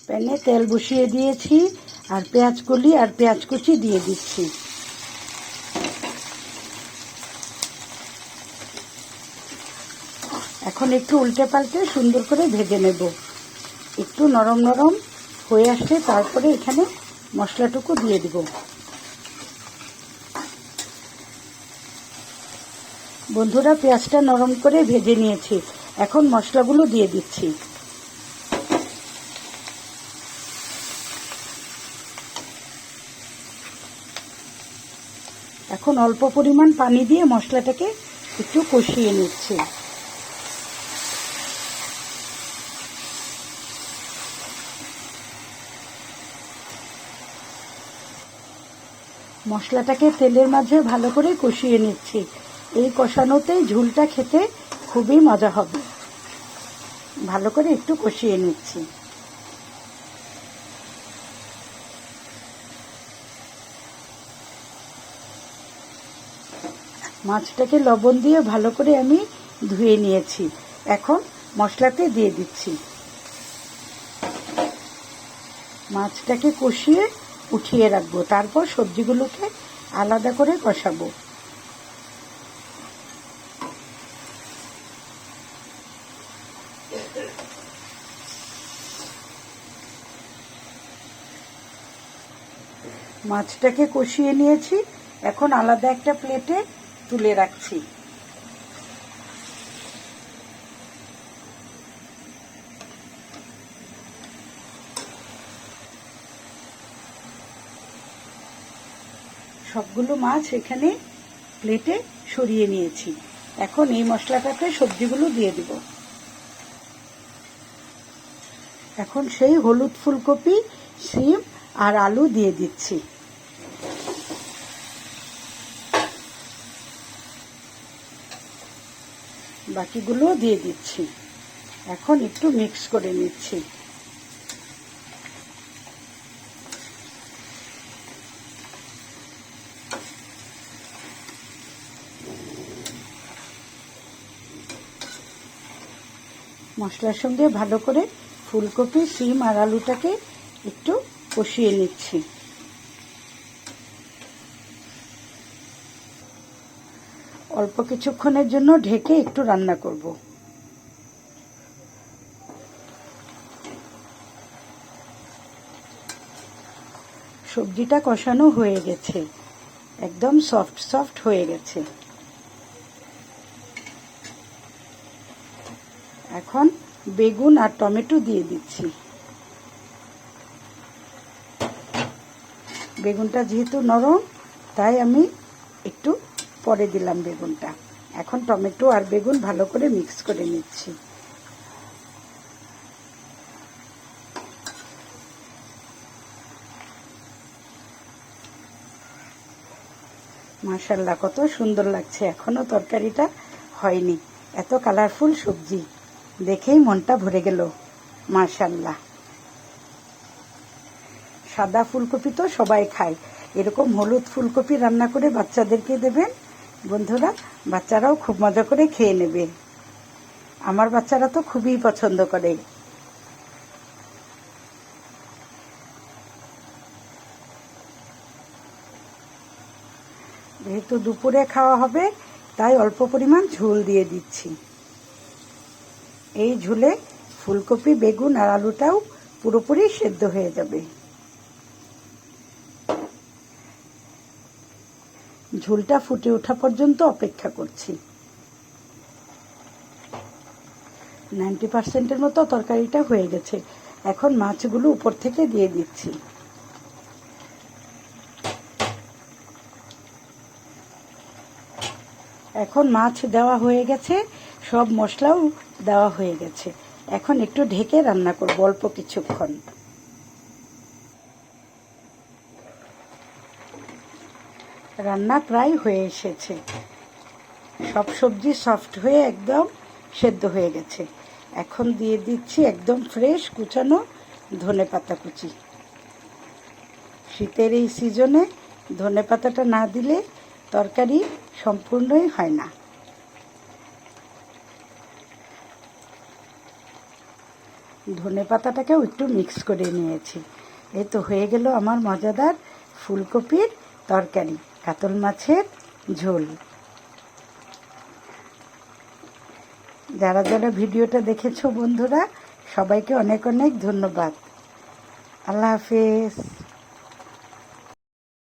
প্যানে তেল বসিয়ে দিয়েছি আর পেঁয়াজ কলি আর পেঁয়াজ কুচি দিয়ে দিচ্ছি। এখন একটু উল্টে পাল্টে সুন্দর করে ভেজে নেব। একটু নরম নরম হয়ে আসলে তারপরে এখানে মশলাটুকু দিয়ে দিব। বন্ধুরা, পেঁয়াজটা নরম করে ভেজে নিয়েছি, এখন মশলাগুলো দিয়ে দিচ্ছি। এখন অল্প পরিমাণ পানি দিয়ে মশলাটাকে একটু কষিয়ে নিচ্ছি। মশলাটাকে তেলের মাঝে ভালো করে কষিয়ে নিচ্ছি। এই কষানোতেই ঝোলটা খেতে খুবই মজা হবে। ভালো করে একটু কষিয়ে নিচ্ছি। মাছটাকে লবণ দিয়ে ভালো করে আমি ধুয়ে নিয়েছি। এখন মশলাতে দিয়ে দিচ্ছি। মাছটাকে কষিয়ে উঠিয়ে রাখবো, তারপর সবজিগুলোকে আলাদা করে কষাবো। মাছটাকে কষিয়ে নিয়েছি, এখন আলাদা একটা প্লেটে তুলে রাখছি। সবগুলো মাছ এখানে প্লেটে সরিয়ে নিয়েছি। এখন এই মশলাটাতে সবজিগুলো দিয়ে দিব। এখন সেই হলুদ ফুলকপি, শিম আর আলু দিয়ে দিচ্ছি। বাকিগুলো দিয়ে দিচ্ছি। এখন একটু মিক্স করে নিচ্ছি। মশলার সঙ্গে ভালো করে ফুলকপি, শিম আর আলুটাকে একটু কষিয়ে নিচ্ছি। অল্প কিছুক্ষণের জন্য ঢেকে একটু রান্না করব। সবজিটা কষানো হয়ে গেছে, একদম সফট সফট হয়ে গেছে। এখন বেগুন আর টমেটো দিয়ে দিচ্ছি। বেগুনটা যেহেতু নরম, তাই আমি একটু পরে দিলাম বেগুনটা। এখন টমেটো আর বেগুন ভালো করে মিক্স করে নিচ্ছি। মাশাআল্লাহ, কত সুন্দর লাগছে। এখনো তরকারিটা হয়নি, এত কালারফুল সবজি দেখেই মনটা ভরে গেল। মাশাআল্লাহ। সাদা ফুলকপি তো সবাই খায়, এরকম হলুদ ফুলকপি রান্না করে বাচ্চাদেরকে দেবেন বন্ধুরা, বাচ্চারাও খুব মজা করে খেয়ে নেবে। আমার বাচ্চারা তো খুবই পছন্দ করে। যেহেতু দুপুরে খাওয়া হবে, তাই অল্প পরিমাণ ঝোল দিয়ে দিচ্ছি। এই ঝোলে ফুলকপি, বেগুন আর আলুটাও পুরোপুরি সেদ্ধ হয়ে যাবে। ঝোলটা ফুটে ওঠা পর্যন্ত অপেক্ষা করছি। 90% মতো তরকারিটা হয়ে গেছে। এখন মাছগুলো উপর থেকে দিয়ে দিচ্ছি। এখন মাছ দেওয়া হয়ে গেছে, সব মশলাও দেওয়া হয়ে গেছে। এখন একটু ঢেকে রান্না করব অল্প কিছুক্ষণ। রান্না প্রায় হয়ে এসেছে, সব সবজি সফট হয়ে একদম সেদ্ধ হয়ে গেছে। এখন দিয়ে দিচ্ছি একদম ফ্রেশ কুচানো ধনেপাতা কুচি। শীতের এই সিজনে ধনেপাতাটা না দিলে তরকারি সম্পূর্ণই হয় না। ধনে পাতাটাকেও একটু মিক্স করে নিয়েছি। এই তো হয়ে গেল আমার মজাদার ফুলকপির তরকারি, কাতল মাছের ঝোল। যারা যারা ভিডিওটা দেখেছো বন্ধুরা, সবাইকে অনেক অনেক ধন্যবাদ। আল্লাহ হাফেজ।